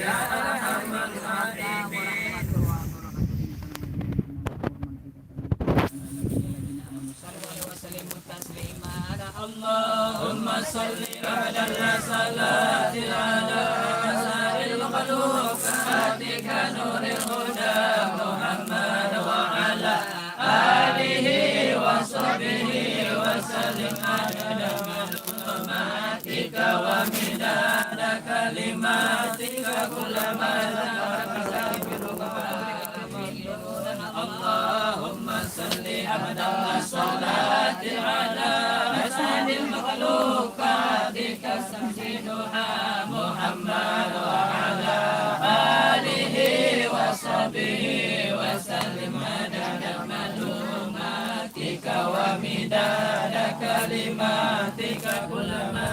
ya arhamar rahimin. Allahumma salli ala salati ala asaril makhlukatika nuril huda Muhammad wa ala alihi wa sahbihi wa sallim adada maklumatika wa midada kalimatika kullama Allahumma salli abdallah salati ala asadil makhlukatika samsiduha Muhammad wa ala alihi wa sahbihi wa sallim adada maklumatika wa midada kalimatika kullama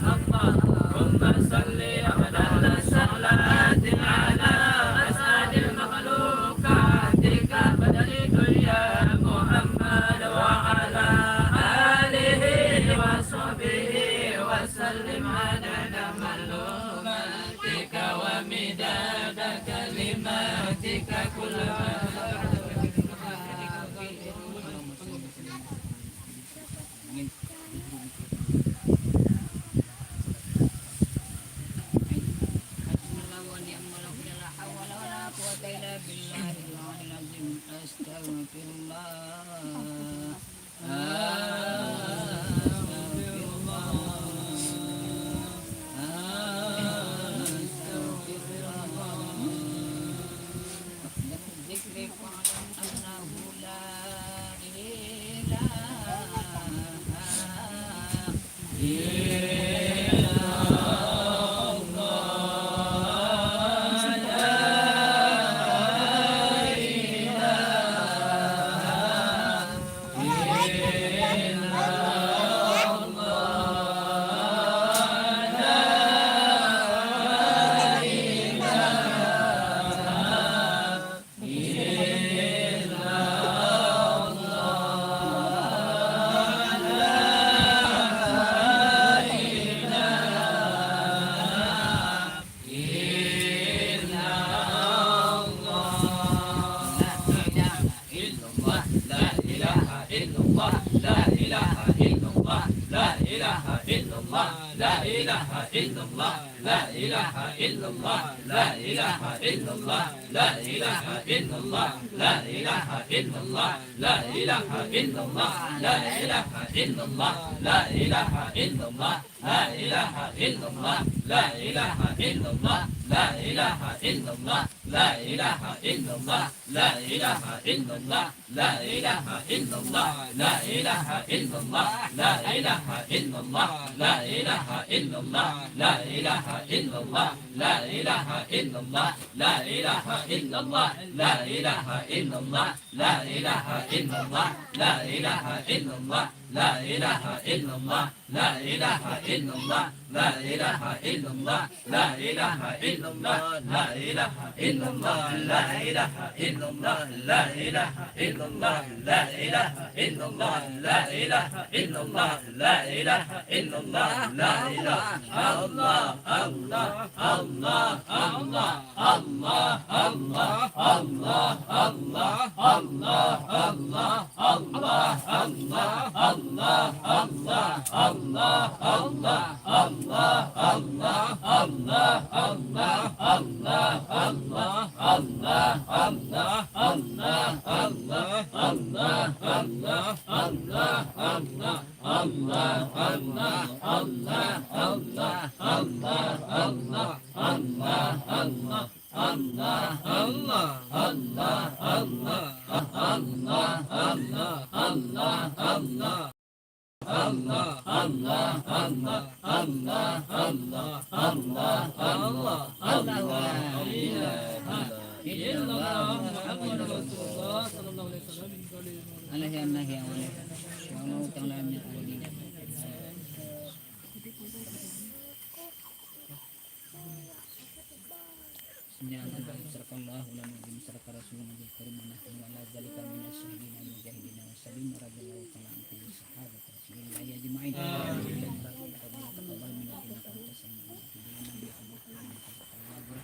Allahumma salli abdallah salati ala asadil makhlukatika badaliku ya Muhammad wa ala alihi wa sahbihi wa sallim adada maklumatika wa midada kalimatika kullama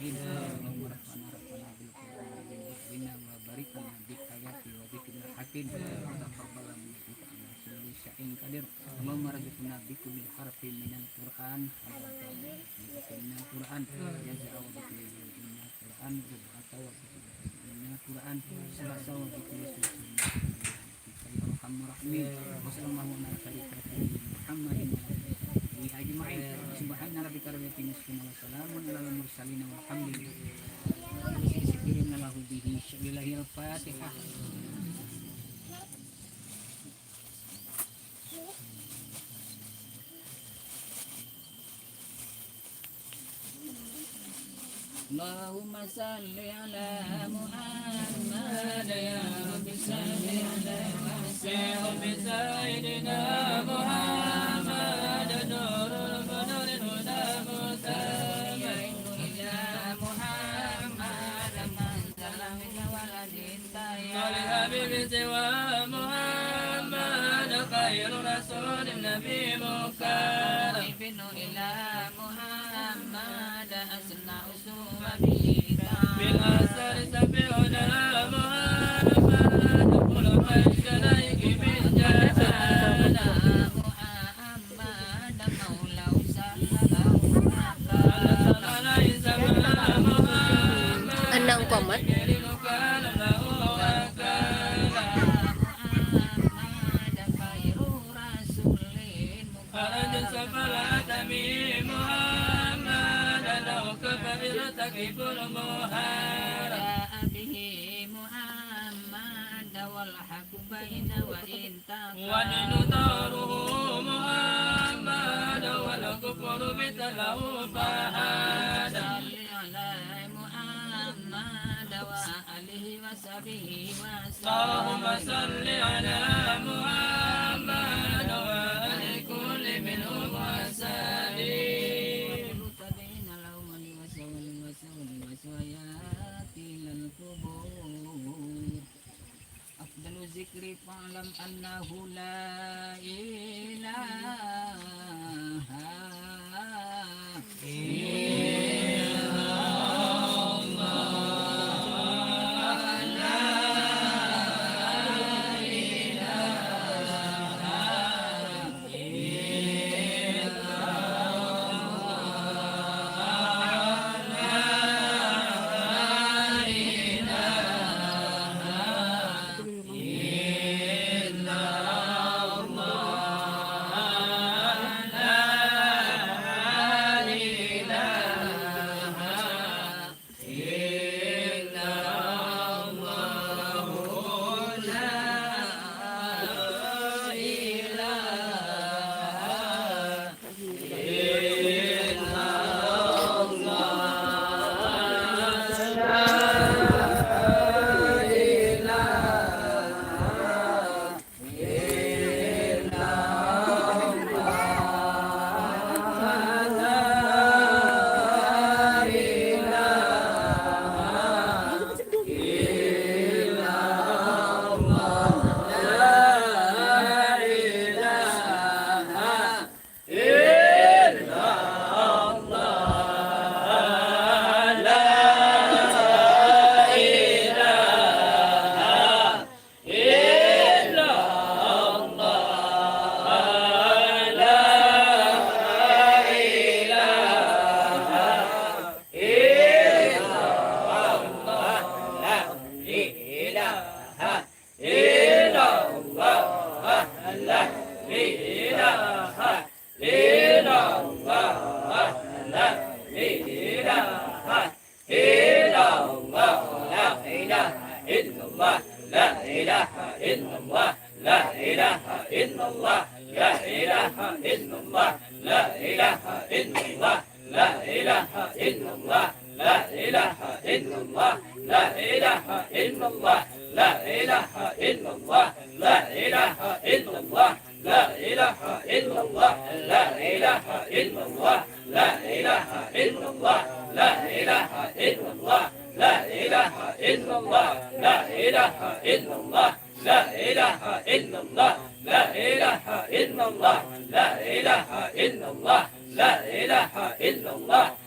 ajma'in. Allahumma rabbana bil qur'ani bina wa barik lana bil ayati wa dzikril hakim wa taqabbal minna kulli syai'in qadir. Allahumma rzuqna bi kulli harfin minal qur'an minal qur'an jaza'a wa dzikri minal qur'an atau minal qur'an salasa wa dzikri arhamar rahimin. Wassalamualaikum warahmatullahi Muhammadin wa ajma'in. Subhana rabbika rabbil izzati wa salamun alal mursalin walhamdulillahi rabbil alamin. Bismillahil Fatihah. Allahumma salli ala Muhammad ya Rabbi salli ala Muhammad sayyidina Muhammad nurul qadar huda mutayyib ila Muhammad man salamika waladin tayyib habibi siwa Muhammad khairu rasul nabi mukarram ila Muhammad asna usul بالأسر سبعنا محمد قل خير عليك بالجلال محمد مولى Anak komat تكيف المهارة به محمد والحق بين وإن ودن داره محمد والكفر بتله فهذا على محمد وآله وصحبه وسلم اللهم صل على محمد وآل كل منهم وسلم zikri fa'lam annahu la ilaha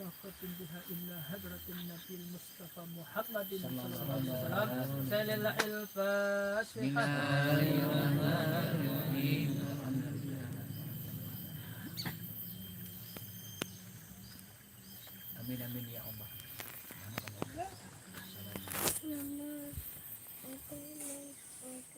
ناقة بها إلا هجرة النبي المصطفى محمد صلى الله عليه وسلم سلله الفاتحة. Bismillahirrahmanirrahim. Amin amin ya Allah.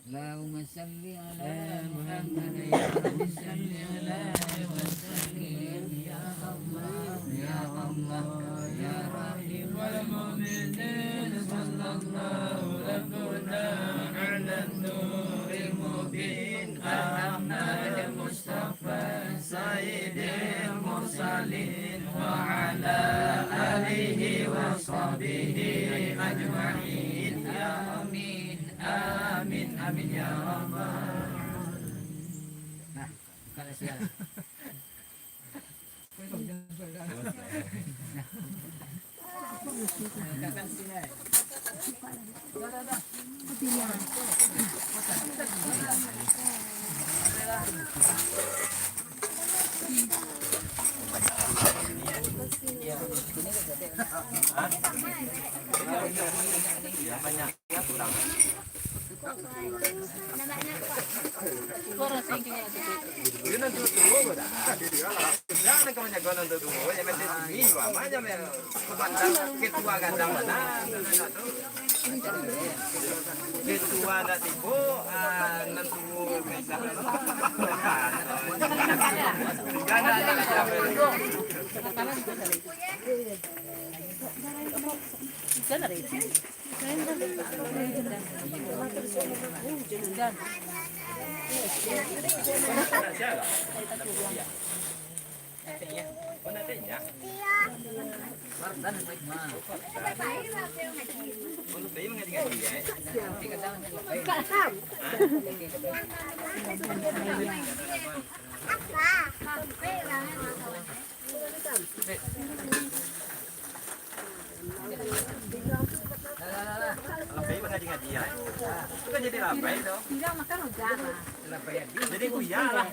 Allahumma salli ala Muhammad ya Rabbi salli alaihi wa sallim ya Allah ya Allah ya Rahim wal mu'minin sallallahu rabbuna ala nuril mubin Ahmad Mustafa sayyidil mursalin wa ala alihi wa sahbihi ajma'in ya amin amin amin ya rabbal. Nah, kalau siapa? Ketua dah tiba, nanti bisa. Jangan Lebih mengaji-ngaji ya. Bukan jadi labai dong. Tidak makan udah lah. Jadi kuya lah.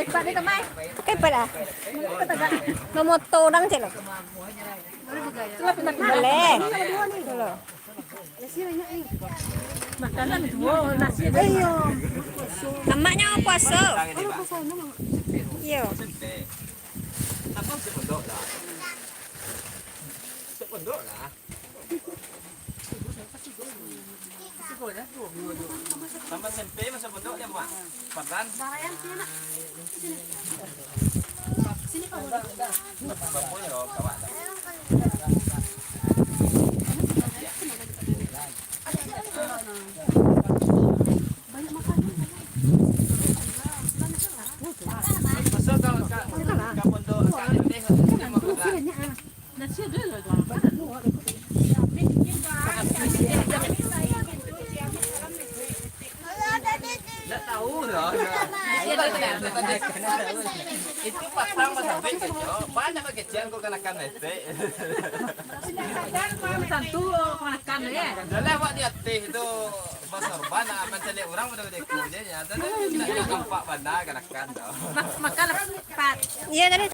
Pak ni kamay. Kay pala. Mamoto lang sila. Boleh. Tulo. Makanan dua nasi ada. Amaknya ang puaso. Yo. Apa sih pondok lah? Pondok lah. Tambah tempe masa pondok ya, Mak? Padan. Sini kau udah. Bapaknya loh, kawan. Banyak makanan. Masa kalau ke pondok kat tempe mau makan. Nasi ada lah. Tak tahu dah. Itu pasang sampai kecil. Banyak kecil kau kenakan tempe. Tentu makan ya. Dah lewat di atas itu bersorban, macam ni orang pada dia kerja. Jadi nak nampak bandar kenakan dah. Makan lepat. Iya tadi